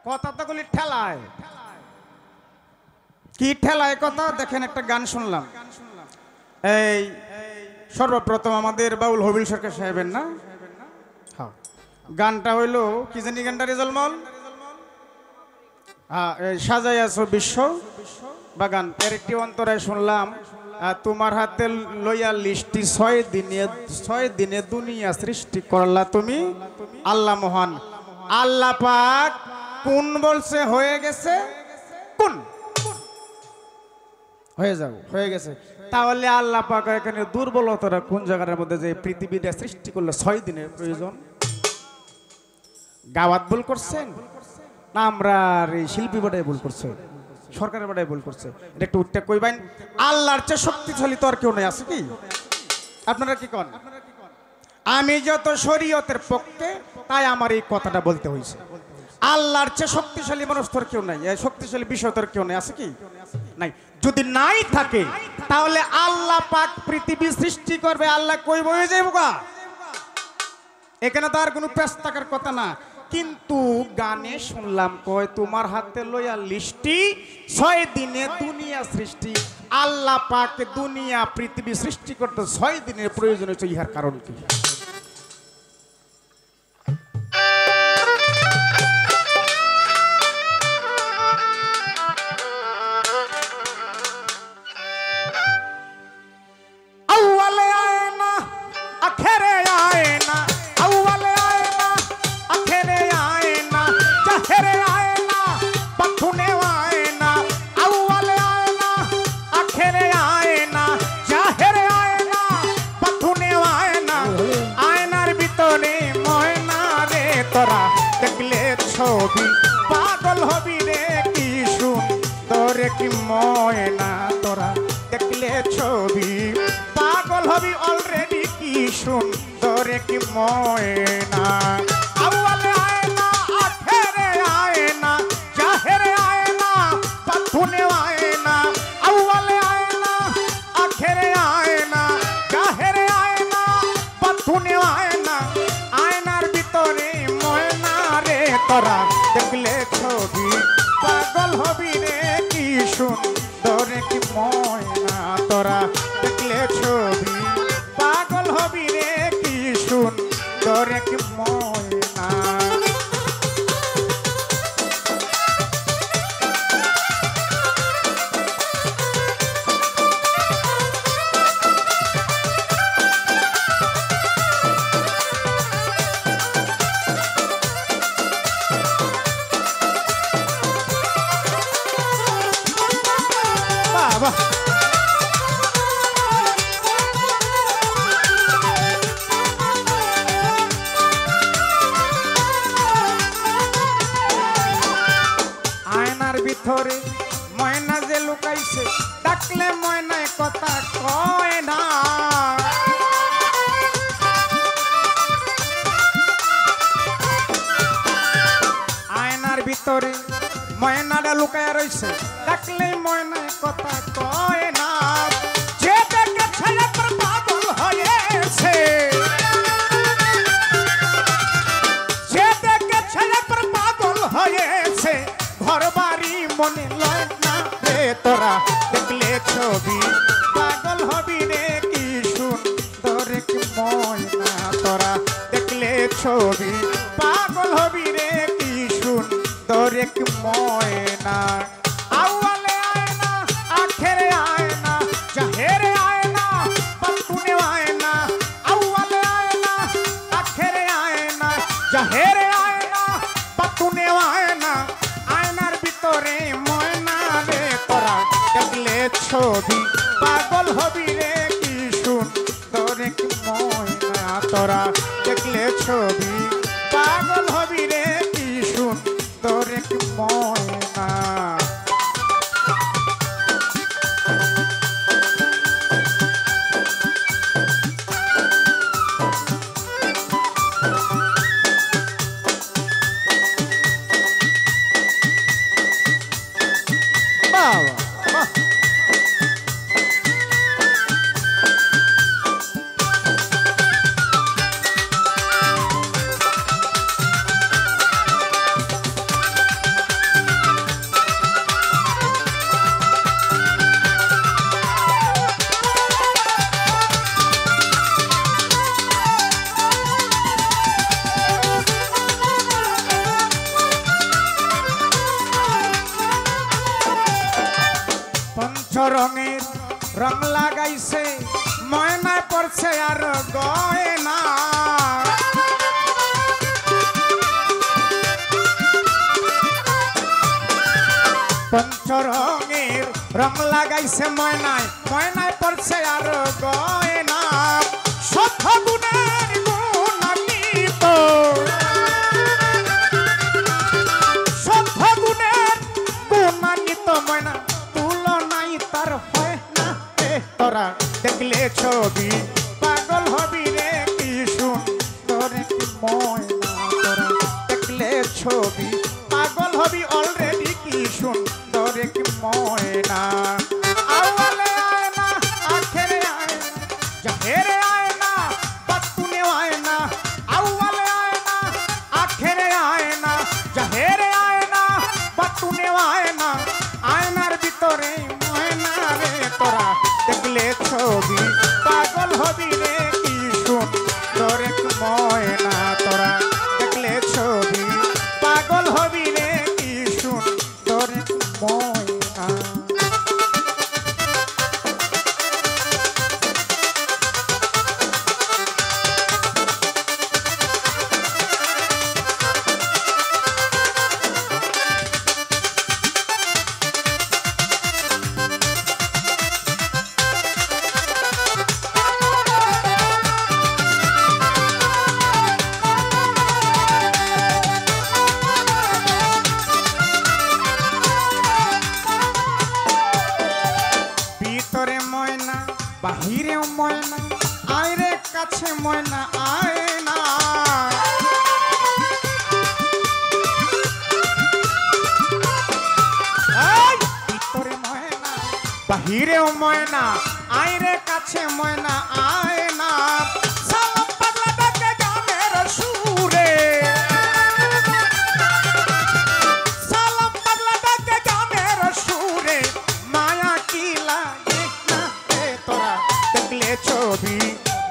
কথা তো গুলি ঠেলায়, কি ঠেলায় কথা দেখেন। একটা গান শুনলাম, এই সর্বপ্রথম আমাদের বাউল হবিল সরকার সাহেবের না, গানটা হইল কি জানি গানটা রেজলমল, সাজাই আছো বিশ্ব বাগান। এর একটি অন্তরায় শুনলাম, তোমার হাতে লইয়া লিস্টি 6 দিনে দুনিয়া সৃষ্টি করলা তুমি, আল্লাহ মহান। আল্লাহ পাক কোন বলছে হয়ে গেছে, কোন হয়ে যাও হয়ে গেছে। তাহলে আল্লাহ পাক এখানে দুর্বলতারা কোন জায়গার মধ্যে যে পৃথিবীটা সৃষ্টি করলে 6 দিনের প্রয়োজন? গাওয়াত ভুল করছেন না আমরা এই শিল্পী বাড়াই ভুল করছে, সরকারের বাড়াই ভুল করছে? এটা একটু উঠতে কইবেন। আল্লাহর চেয়ে শক্তিশালী তো আর কেউ নেই, আছে কি? আপনারা কি কন? আমি যত শরীয়তের পক্ষে তাই আমার এই কথাটা বলতে হয়েছে। আল্লাহর চেয়ে শক্তিশালী মানুষ তোর কেউ নাই, শক্তিশালী বিষয় তোর কেউ নেই, আছে কি? নাই। যদি নাই থাকে তাহলে আল্লাহ পাক পৃথিবী সৃষ্টি করবে, আল্লাহ কই বয়ে যাইব গা? এখানে তো আর কোনো পেশ থাকার কথা না। কিন্তু গানে শুনলাম কয় তোমার হাতে লইয়া লিস্টি 6 দিনে দুনিয়া সৃষ্টি। আল্লাহ পাক দুনিয়া পৃথিবী সৃষ্টি করতে 6 দিনের প্রয়োজন হয়েছে, ইহার কারণ কি? ছবি পাগল হবি রে, কি সুন্দর কি ময়না, তোরা দেখলে ছবি পাগল হবি অলরেডি, কি সুন্দর কি ময়না। আউয়ালে আয়না আখেরে আয়না, জাহেরে আয়না পাথুনে আয়না। আউয়ালে আয়না আখেরে আয়না, জাহেরে আয়না পাথুনে আয়না। আয়নার ভিতরে ময়না রে, তোরা দেখলে ছবি পাগল হবি রে, কি সুন্দর কি ময়না। তোরা দেখলে ছবি পাগল হবি রে, কি সুন্দর কি ময়না। আয়নার ভিতরে ময়না যে লুকাইছে, ডাকলে ময়নায় কথা কয় না। আয়নার ভিতরে ময়নাটা লুকায়া রইছে, ডাকলে ময়নায় কথা কয় না। যে দেখেছে একবার পাগল হয়েছে, যে দেখেছে একবার পাগল হয়েছে, ঘর বাড়ি মনে লয় না রে। তোরা দেখলে ছবি পাগল হবি রে, কি সুন্দর কি ময়না। তোরা দেখলে ছবি পাগল হবি রে, কি সুন্দর কি ময়না। আউয়ালে আয়না আখেরে আয়না, জাহেরে আয়না পাথুনে আয়না। আউয়ালে আয়না আখেরে আয়না, জাহেরে আয়না পাথুনে আয়না। আয়নার ভিতরে ময়না রে, তোরা দেখলে ছবি পাগল হবি রে, কি সুন্দর কি ময়না। তোরা দেখলে ছবি পাগল হবি রে, কি সুন্দর কি ময়না। গাইছে ময়নায় পড়ছে আর গয়না পঞ্চরঙের রং লাগাইছে ময়নায় ময়নায় পড়ছে আর গয়না শত গুণের গুণান্বিত শত গুণের গুণান্বিত ময়না তুলনাই তার হয় না তোরা দেখলে ছবি পাগল হবি রে কি সুন্দর কি ময়না তোরা দেখলে ছবি পাগল হবি অলরেডি কি সুন্দর কি ময়না আওয়ালে আয় না আখেরে আয় না জাহেরে আয় না বাতুনে আয় না আওয়ালে আয় না আখেরে আয় না জাহেরে আয় না বাতুনে আয় না আয়নার ভিতরে ময়না রে তোরা দেখলে ছবি পাগল হবি রে কি সুন্দর কি ময়না তোরা দেখলে ছবি পাগল হবি রে কি সুন্দর কি ময়না ভিতরে ময়না বাহিরে ময়না আয় রে কাছে ময়না আয় না ভিতরে ময়না বাহিরে ময়না আয় রে কাছে ময়না আয় না সালাম পাগলা ডাকে গানের সুরে সালাম পাগলা ডাকে গানের সুরে মায়া কি লাগে না তোরা দেখলে ছবি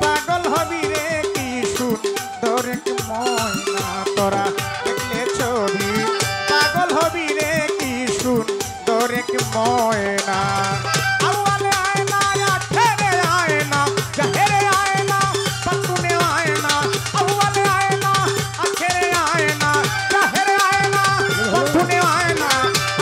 পাগল হবি রে কি সুন্দর কি ময়না তোরা দেখলে ছবি পাগল হবি রে কি সুন্দর কি ময়না আওয়ালে আয় না আখেরে আয় না জাহেরে আয় না বাতুনে আয় না আওয়ালে আয় না আখেরে আয় না জাহেরে আয় না বাতুনে আয় না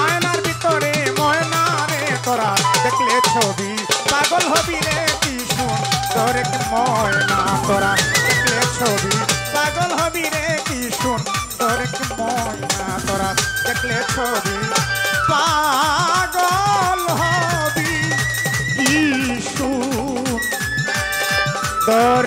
আয়নার ভিতরে ময়না রে তোরা দেখলে ছবি পাগল হবি রে কি সুন্দর কি ময়না তোরা দেখলে ছবি পাগল হবি রে কি সুন্দর কি ময়না তোরা দেখলে ছবি পাগল হবি কি সুন্দর